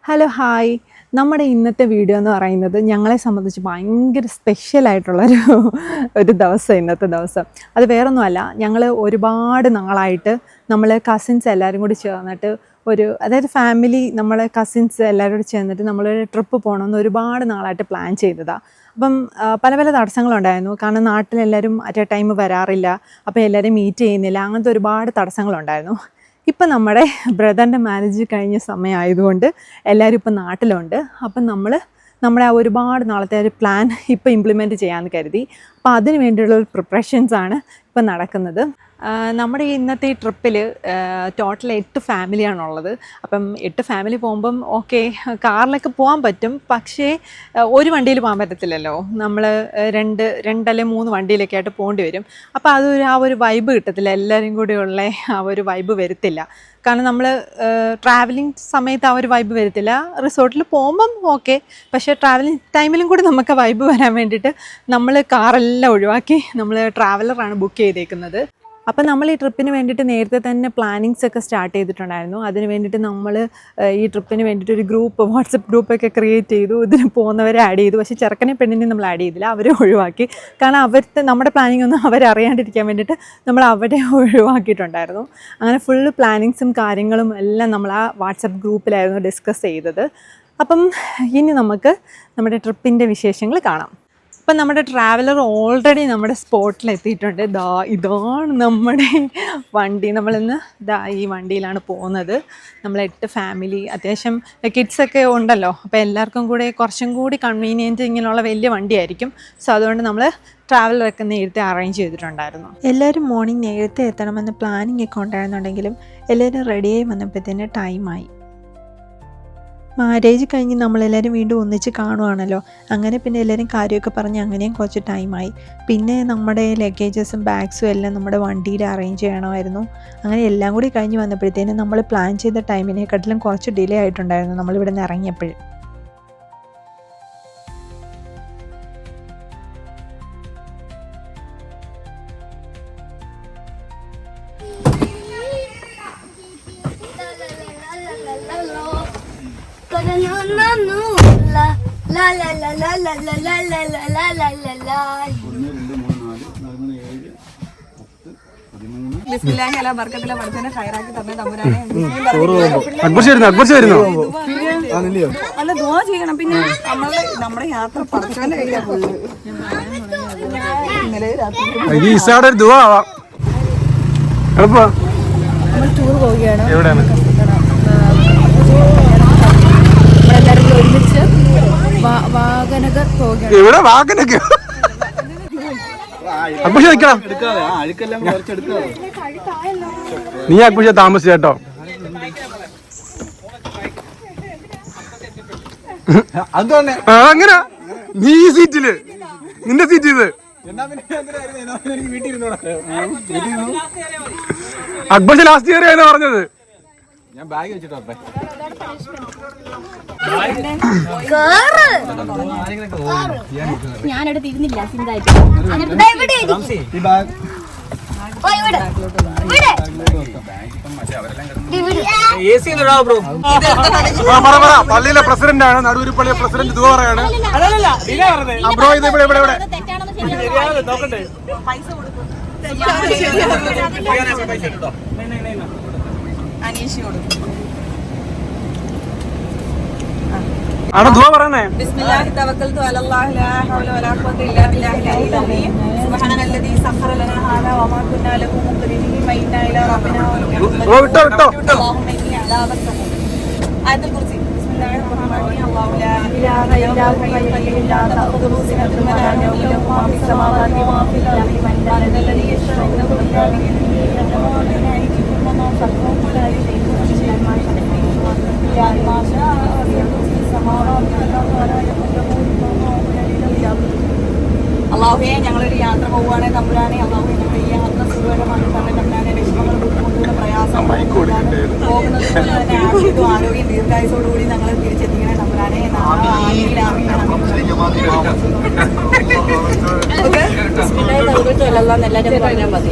Hello hi നമ്മുടെ ഇന്നത്തെ video എന്ന് പറയുന്നത് ഞങ്ങളെ സംബന്ധിച്ച് ഭയങ്കര സ്പെഷ്യലായിട്ടുള്ളൊരു ദിവസം ഇന്നത്തെ ദിവസം. അത് വേറൊന്നുമല്ല, ഞങ്ങൾ ഒരുപാട് നാളായിട്ട് നമ്മൾ കസിൻസ് എല്ലാവരും കൂടി ചേർന്നിട്ട് അതായത് ഫാമിലി നമ്മളെ കസിൻസ് എല്ലാവരും കൂടി ചേർന്നിട്ട് നമ്മളൊരു ട്രിപ്പ് പോകണമെന്ന് ഒരുപാട് നാളായിട്ട് പ്ലാൻ ചെയ്തതാണ്. അപ്പം പല പല തടസ്സങ്ങളുണ്ടായിരുന്നു. കാരണം നാട്ടിലെല്ലാവരും അറ്റ് എ ടൈം വരാറില്ല, അപ്പോൾ എല്ലാവരും മീറ്റ് ചെയ്യുന്നില്ല, അങ്ങനത്തെ ഒരുപാട് തടസ്സങ്ങളുണ്ടായിരുന്നു. ഇപ്പം നമ്മുടെ ബ്രദറിൻ്റെ മാരേജ് കഴിഞ്ഞ സമയമായതുകൊണ്ട് എല്ലാവരും ഇപ്പം നാട്ടിലുണ്ട്. അപ്പം നമ്മുടെ ആ ഒരുപാട് നാളത്തെ ഒരു പ്ലാൻ ഇപ്പം ഇംപ്ലിമെൻറ്റ് ചെയ്യാമെന്ന് കരുതി. അപ്പോൾ അതിന് വേണ്ടിയുള്ള പ്രിപ്പറേഷൻസാണ് ഇപ്പം നടക്കുന്നത്. നമ്മുടെ ഇന്നത്തെ ഈ ട്രിപ്പിൽ ടോട്ടൽ 8 ഫാമിലിയാണുള്ളത്. അപ്പം 8 ഫാമിലി പോകുമ്പം ഓക്കെ, കാറിലൊക്കെ പോകാൻ പറ്റും, പക്ഷേ ഒരു വണ്ടിയിൽ പോകാൻ പറ്റത്തില്ലല്ലോ. നമ്മൾ രണ്ടല്ലേ 3 വണ്ടിയിലൊക്കെ ആയിട്ട് പോകേണ്ടി വരും. അപ്പോൾ ആ ഒരു വൈബ് കിട്ടത്തില്ല, എല്ലാവരും കൂടെയുള്ള ആ ഒരു വൈബ് വരത്തില്ല. കാരണം നമ്മൾ ട്രാവലിംഗ് സമയത്ത് ആ ഒരു വൈബ് വരത്തില്ല. റിസോർട്ടിൽ പോകുമ്പം ഓക്കെ, പക്ഷേ ട്രാവലിംഗ് ടൈമിലും കൂടി നമുക്ക് വൈബ് വരാൻ വേണ്ടിയിട്ട് നമ്മൾ കാറെല്ലാം ഒഴിവാക്കി നമ്മൾ ട്രാവലറാണ് ബുക്ക് ചെയ്തേക്കുന്നത്. അപ്പം നമ്മൾ ഈ ട്രിപ്പിന് വേണ്ടിയിട്ട് നേരത്തെ തന്നെ പ്ലാനിങ്സ് ഒക്കെ സ്റ്റാർട്ട് ചെയ്തിട്ടുണ്ടായിരുന്നു. അതിന് വേണ്ടിയിട്ട് നമ്മൾ ഈ ട്രിപ്പിന് വേണ്ടിയിട്ട് ഒരു വാട്സപ്പ് ഗ്രൂപ്പൊക്കെ ക്രിയേറ്റ് ചെയ്തു. ഇതിന് പോകുന്നവരെ ആഡ് ചെയ്തു. പക്ഷേ ചെറുക്കനെ പെണ്ണിനെ നമ്മൾ ആഡ് ചെയ്തില്ല, അവരെ ഒഴിവാക്കി. കാരണം നമ്മുടെ പ്ലാനിങ് ഒന്നും അവരറിയാണ്ടിരിക്കാൻ വേണ്ടിയിട്ട് നമ്മൾ അവരെ ഒഴിവാക്കിയിട്ടുണ്ടായിരുന്നു. അങ്ങനെ ഫുള്ള് പ്ലാനിങ്സും കാര്യങ്ങളും എല്ലാം നമ്മൾ ആ വാട്സപ്പ് ഗ്രൂപ്പിലായിരുന്നു ഡിസ്കസ് ചെയ്തത്. അപ്പം ഇനി നമുക്ക് നമ്മുടെ ട്രിപ്പിൻ്റെ വിശേഷങ്ങൾ കാണാം. ഇപ്പം നമ്മുടെ ട്രാവലർ ഓൾറെഡി നമ്മുടെ സ്പോട്ടിൽ എത്തിയിട്ടുണ്ട്. ഇതാണ് നമ്മുടെ വണ്ടി. നമ്മളിന്ന് ഈ വണ്ടിയിലാണ് പോകുന്നത്. നമ്മൾ 8 ഫാമിലി, അത്യാവശ്യം കിഡ്സൊക്കെ ഉണ്ടല്ലോ, അപ്പോൾ എല്ലാവർക്കും കൂടെ കുറച്ചും കൂടി കൺവീനിയൻറ്റ് ഇങ്ങനെയുള്ള വലിയ വണ്ടിയായിരിക്കും. സോ അതുകൊണ്ട് നമ്മൾ ട്രാവലറൊക്കെ നേരത്തെ അറേഞ്ച് ചെയ്തിട്ടുണ്ടായിരുന്നു. എല്ലാവരും മോർണിംഗ് നേരത്തെ എത്തണമെന്ന് പ്ലാനിങ് ഒക്കെ ഉണ്ടായിരുന്നുണ്ടെങ്കിലും എല്ലാവരും റെഡിയായി വന്നപ്പോഴത്തേന് ടൈമായി. മാരേജ് കഴിഞ്ഞ് നമ്മളെല്ലാവരും വീണ്ടും ഒന്നിച്ച് കാണുവാണല്ലോ. അങ്ങനെ പിന്നെ എല്ലാവരും കാര്യമൊക്കെ പറഞ്ഞ് അങ്ങനെയും കുറച്ച് ടൈമായി. പിന്നെ നമ്മുടെ ലഗേജസും ബാഗ്സും എല്ലാം നമ്മുടെ വണ്ടിയിൽ അറേഞ്ച് ചെയ്യണമായിരുന്നു. അങ്ങനെ എല്ലാം കൂടി കഴിഞ്ഞ് വന്നപ്പോഴത്തേനും നമ്മൾ പ്ലാൻ ചെയ്ത ടൈമിനെക്കാട്ടിലും കുറച്ച് ഡിലേ ആയിട്ടുണ്ടായിരുന്നു നമ്മളിവിടെ നിന്ന് ഇറങ്ങിയപ്പോൾ. ചെയ്യണം. പിന്നെ നമ്മുടെ യാത്ര പഠിച്ചവന്റെ കയ്യിലാ പോയി. ടൂർ പോവുകയാണ്. ഒരുമിച്ച് വാഗനഗർ പോവുകയാണ്. നീ അക്കുശ താമസിച്ചോ? അങ്ങനെ നീ ഈ സീറ്റില്, നിന്റെ സീറ്റ് ഇത്. അക്ബർ ലാസ്റ്റ് ഇയർ ആയിരുന്നു പറഞ്ഞത്. ഞാൻ ബാഗ് വെച്ചിട്ടോ ഞാനെടുത്തിരുന്നില്ല. പള്ളിയിലെ പ്രസിഡന്റ് ആണ്, നടൂരി പള്ളിയിലെ പ്രസിഡന്റ് ദുആ പറയാണ്. ബ്രോ ഇത് ഇവിടെ അവിടെ ദുആ പറയണേ. ബിസ്മില്ലാഹി തവക്കൽതു അലല്ലാഹി ലാ ഹൗല വലാ ഖുവത ഇല്ലാ ബില്ലാഹിൽ അലിയിൽ അലീം. സുബ്ഹാനല്ലദീ സഖറ ലനാ ഹാദാ വമാ കുന്നാ ലഹു മുഖ്രിനീൻ വഇന്നാ ഇലാ റബ്ബിനാ വിട്ടോ അല്ലാഹുമ്മ ഇന്നി അദാബക. ആയത്തുൽ കുർസി. ബിസ്മില്ലാഹിർ റഹ്മാനിർ റഹീം. അല്ലാഹു ലാ ഇലാഹ ഇല്ലാ ഹുവൽ ഹയ്യുൽ ലാ തഅഖുദുഹു സിനത്തുൻ വലാ നൗം ലഹു മാ ഫിസ് സമാവാതി വമാ ഫിൽ അർദി മൻ ദല്ലദീ യശ്റഉ ബില്ലാ ബിഇذنه യതമു ബിനാ അയ്ദിഹിം വമാ ഫഖഹും വലാ യുശരികൂന ബിശൈഇൻ മാ ശഅഅഹു യാ മാ ശാഅ അള്ളാഹുവേ, ഞങ്ങളൊരു യാത്ര പോവുകയാണെ തമ്പുരാനെ, അള്ളാഹുവേ ഞങ്ങൾ ഈ യാത്ര സുഖകരമാക്കി തന്നെ തമ്പുരാനെ, വിഷമങ്ങൾ ബുദ്ധിമുട്ടുള്ള പ്രയാസം പോകുന്നത് തന്നെ ആശയവും ആരോഗ്യം ദീർഘായുസോടുകൂടി ഞങ്ങൾ തിരിച്ചെത്തിക്കണേ തമ്പുരാനെ. എല്ലാവരും പറഞ്ഞാൽ മതി.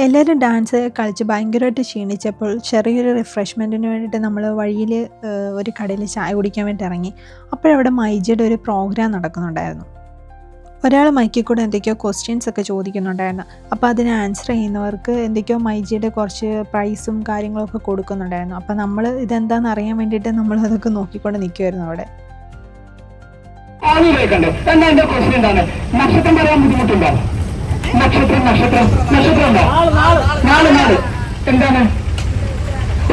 എല്ലാവരും ഡാൻസ് കളിച്ച് ഭയങ്കരമായിട്ട് ക്ഷീണിച്ചപ്പോൾ ചെറിയൊരു റിഫ്രഷ്മെൻറ്റിന് വേണ്ടിയിട്ട് നമ്മൾ വഴിയിൽ ഒരു കടയിൽ ചായ കുടിക്കാൻ വേണ്ടി ഇറങ്ങി. അപ്പോഴവിടെ മൈജിയുടെ ഒരു പ്രോഗ്രാം നടക്കുന്നുണ്ടായിരുന്നു. ഒരാൾ മൈക്കിൽ കൂടെ എന്തൊക്കെയോ ക്വസ്റ്റ്യൻസ് ഒക്കെ ചോദിക്കുന്നുണ്ടായിരുന്നു. അപ്പോൾ അതിന് ആൻസർ ചെയ്യുന്നവർക്ക് എന്തൊക്കെയോ മൈജിയുടെ കുറച്ച് പ്രൈസും കാര്യങ്ങളൊക്കെ കൊടുക്കുന്നുണ്ടായിരുന്നു. അപ്പോൾ നമ്മൾ ഇതെന്താണെന്ന് അറിയാൻ വേണ്ടിയിട്ട് നമ്മൾ അതൊക്കെ നോക്കിക്കൊണ്ട് നിൽക്കുമായിരുന്നു അവിടെ. എന്താ ക്വസ്റ്റ്യൻ എന്താണ്? നക്ഷത്രം പറയാൻ ബുദ്ധിമുട്ടുണ്ടോ? നക്ഷത്രം നക്ഷത്രം നക്ഷത്രം ഉണ്ടോ? നാല് എന്താണ്?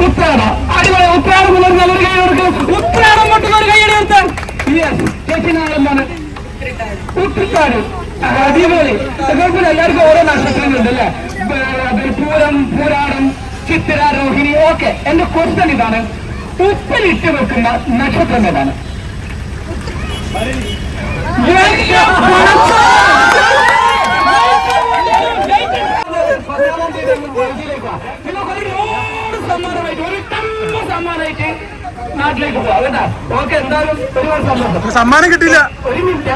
ഉത്രാട. അടിപൊളി. ഉത്രാടം നല്ലൊരു കൈ കൊടുക്കും. ഉത്രാടം മറ്റുള്ളൊരു കൈയ്യടി നിർത്താൻ. ചേച്ചി നാളെന്താണ്? ഉത്രാട്. അടിപൊളി. എല്ലാവർക്കും ഓരോ നക്ഷത്രങ്ങളുണ്ട് അല്ലേ? പൂരം, പൂരാടം, ചിത്തിര, രോഹിണി. ഓക്കെ, എന്റെ ക്വസ്റ്റ്യൻ ഇതാണ്, ഉപ്പിലിട്ട് വെക്കുന്ന നക്ഷത്രം ഏതാണ്? നാട്ടിലേക്ക് പോവാം. ഓക്കെ, എന്തായാലും ഒരുപാട് സന്തോഷം. സമ്മാനം കിട്ടില്ല. ഒരു മിനിറ്റ്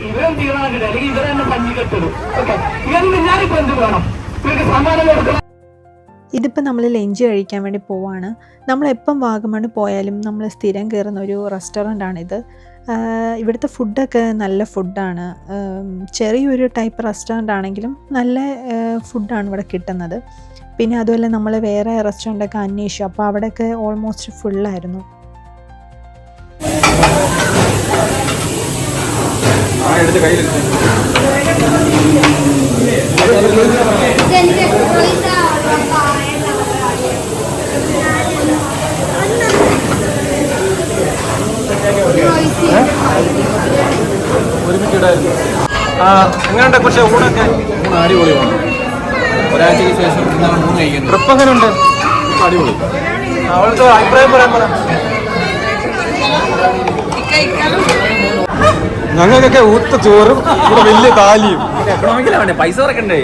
ഇവരും തീരുമാനം കിട്ടും, അല്ലെങ്കിൽ ഇവരെ തന്നെ പഞ്ഞി കെട്ടുള്ളൂ. ഓക്കെ, ഇവർക്ക് ഞാനിപ്പോ എന്ത് വേണം? ഇവർക്ക് സമ്മാനം കൊടുക്കണം. ഇതിപ്പോൾ നമ്മൾ ലഞ്ച് കഴിക്കാൻ വേണ്ടി പോവാണ്. നമ്മളെപ്പം വാഗമൺ പോയാലും നമ്മൾ സ്ഥിരം കയറുന്ന ഒരു റെസ്റ്റോറൻ്റാണിത്. ഇവിടുത്തെ ഫുഡൊക്കെ നല്ല ഫുഡാണ്. ചെറിയൊരു ടൈപ്പ് റെസ്റ്റോറൻ്റ് ആണെങ്കിലും നല്ല ഫുഡാണ് ഇവിടെ കിട്ടുന്നത്. പിന്നെ അതുപോലെ നമ്മൾ വേറെ റെസ്റ്റോറൻ്റൊക്കെ അന്വേഷിച്ചു. അപ്പോൾ അവിടെയൊക്കെ ഓൾമോസ്റ്റ് ഫുള്ളായിരുന്നു. എങ്ങനെയുണ്ട് പക്ഷേ ഊണൊക്കെ? അടിപൊളിയാണ്. ഒരാഴ്ചയ്ക്ക് ശേഷം ഇന്നാണ് ഊണ് കഴിക്കുന്നത്. ട്രിപ്പ് എങ്ങനെയുണ്ട്? അടിപൊളി. അവിടുത്തെ അഭിപ്രായം പറയാൻ പറ. ഞങ്ങൾക്കൊക്കെ ഊത്ത ചോറും ഇവിടെ വലിയ താലിയും. എക്കണോമിക്കലാ വേണ്ടേ, പൈസ ഇറക്കണ്ടേ?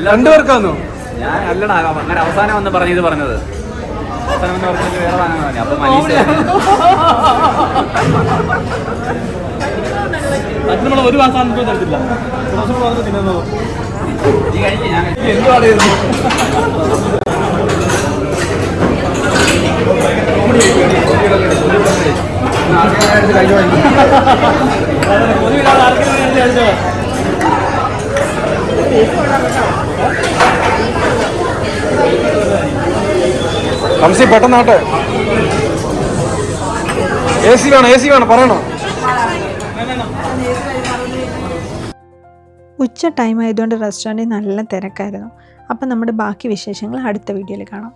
രണ്ടുപേർക്കാന്നോ? ഞാൻ അല്ലടാ അങ്ങനെ അവസാനം വന്ന് പറഞ്ഞത് അവസാനം വന്ന് പറഞ്ഞത് വേറെ വാങ്ങാൻ പറഞ്ഞു. അപ്പൊ മനീഷ നമ്മൾ ഒരു മാസം തരത്തില്ല. തിന്നുന്നത് നീ കഴിക്കും, ഞാൻ എന്തുവാണ് കംസി പെട്ടെന്നാട്ടെ. എ സി വേണം പറയണോ? ഉച്ച ടൈം ആയതുകൊണ്ട് റെസ്റ്റോറൻറ്റിൽ നല്ല തിരക്കായിരുന്നു. അപ്പം നമ്മുടെ ബാക്കി വിശേഷങ്ങൾ അടുത്ത വീഡിയോയിൽ കാണാം.